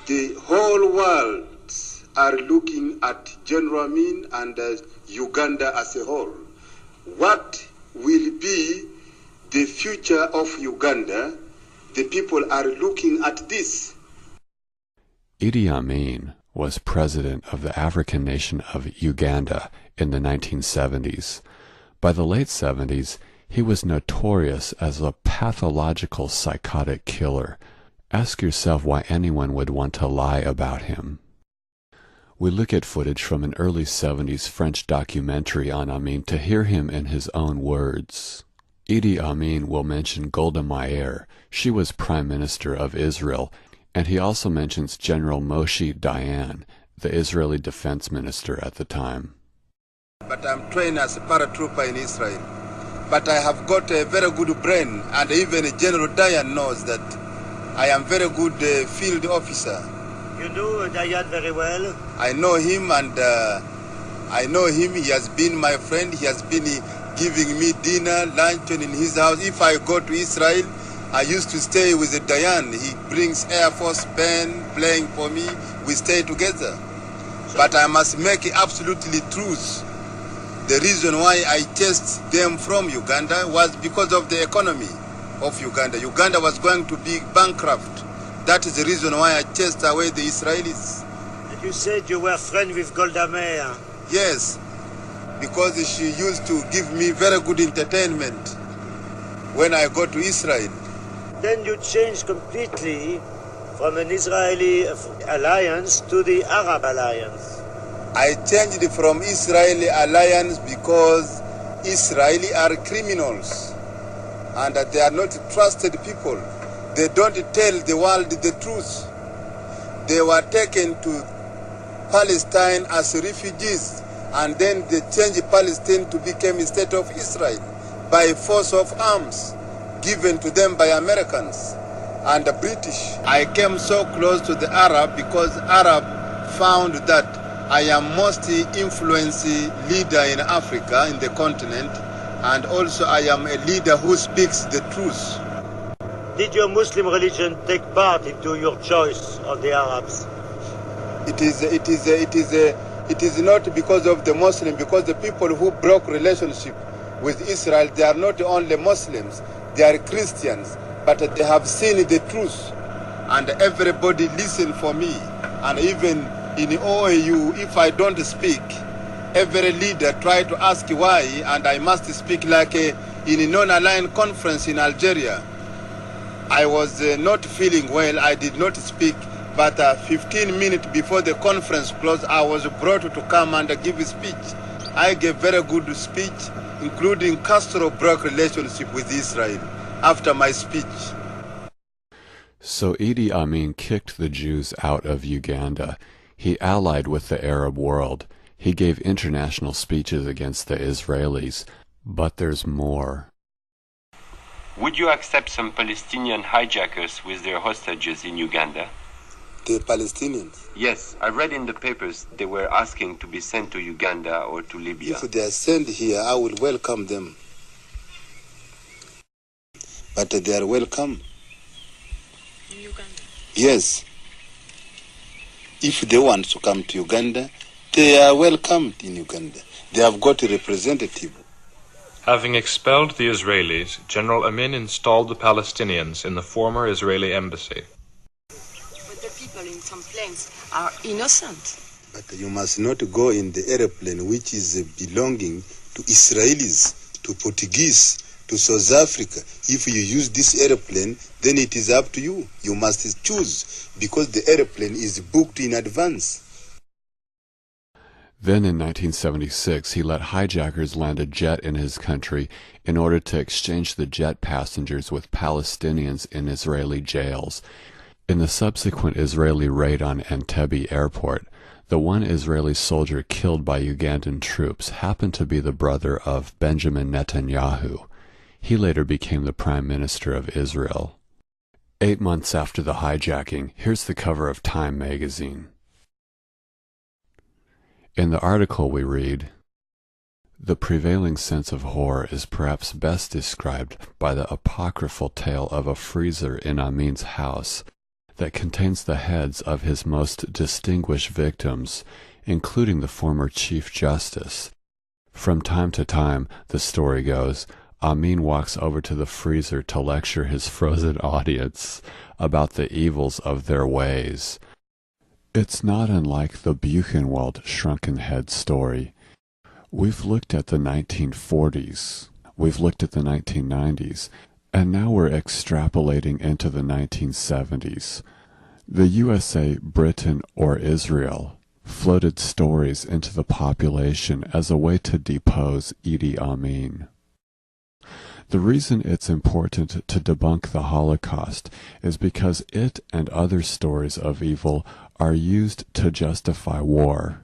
the whole world are looking at General Amin and Uganda as a whole. What will be the future of Uganda? The people are looking at this. Idi Amin was president of the African nation of Uganda in the 1970s. By the late 70s, he was notorious as a pathological psychotic killer. Ask yourself why anyone would want to lie about him. We look at footage from an early 70s French documentary on Amin to hear him in his own words. Idi Amin will mention Golda Meir. She was Prime Minister of Israel, and he also mentions General Moshe Dayan, the Israeli Defense Minister at the time. But I'm trained as a paratrooper in Israel. But I have got a very good brain, and even General Dayan knows that I am very good field officer. You know Dayan very well? I know him, and He has been my friend. He has been giving me dinner, luncheon in his house. If I go to Israel, I used to stay with Dayan. He brings Air Force band playing for me. We stay together. But I must make it absolutely truth. The reason why I chased them from Uganda was because of the economy of Uganda. Uganda was going to be bankrupt. That is the reason why I chased away the Israelis. And you said you were friends with Golda Meir. Yes, because she used to give me very good entertainment when I go to Israel. Then you changed completely from an Israeli alliance to the Arab alliance. I changed from Israeli alliance because Israeli are criminals and that they are not trusted people. They don't tell the world the truth. They were taken to Palestine as refugees, and then they changed Palestine to become a state of Israel by force of arms given to them by Americans and the British. I came so close to the Arab because Arab found that I am most influential leader in Africa, in the continent, and also I am a leader who speaks the truth. Did your Muslim religion take part into your choice of the Arabs? It is not because of the Muslim, because the people who broke relationship with Israel, they are not only Muslims, they are Christians, but they have seen the truth, and everybody listen for me. And even in OAU, if I don't speak, every leader try to ask why, and I must speak like in a non-aligned conference in Algeria. I was not feeling well, I did not speak, but 15 minutes before the conference closed, I was brought to come and give a speech. I gave very good speech, including Castro broke relationship with Israel after my speech. So Idi Amin kicked the Jews out of Uganda. He allied with the Arab world. He gave international speeches against the Israelis. But there's more. Would you accept some Palestinian hijackers with their hostages in Uganda? The Palestinians? Yes, I read in the papers they were asking to be sent to Uganda or to Libya. If they are sent here, I will welcome them. But they are welcome. In Uganda? Yes. If they want to come to Uganda, they are welcomed in Uganda. They have got a representative. Having expelled the Israelis, General Amin installed the Palestinians in the former Israeli embassy. But the people in some planes are innocent. But you must not go in the airplane which is belonging to Israelis, to Portuguese, to South Africa. If you use this airplane, then it is up to you. You must choose, because the airplane is booked in advance. Then in 1976, he let hijackers land a jet in his country in order to exchange the jet passengers with Palestinians in Israeli jails. In the subsequent Israeli raid on Entebbe airport, the one Israeli soldier killed by Ugandan troops happened to be the brother of Benjamin Netanyahu. He later became the Prime Minister of Israel. 8 months after the hijacking, here's the cover of Time magazine. In the article we read, "The prevailing sense of horror is perhaps best described by the apocryphal tale of a freezer in Amin's house that contains the heads of his most distinguished victims, including the former Chief Justice. From time to time, the story goes, Amin walks over to the freezer to lecture his frozen audience about the evils of their ways. It's not unlike the Buchenwald shrunken head story. We've looked at the 1940s, we've looked at the 1990s, and now we're extrapolating into the 1970s. The USA, Britain, or Israel floated stories into the population as a way to depose Idi Amin. The reason it's important to debunk the Holocaust is because it and other stories of evil are used to justify war.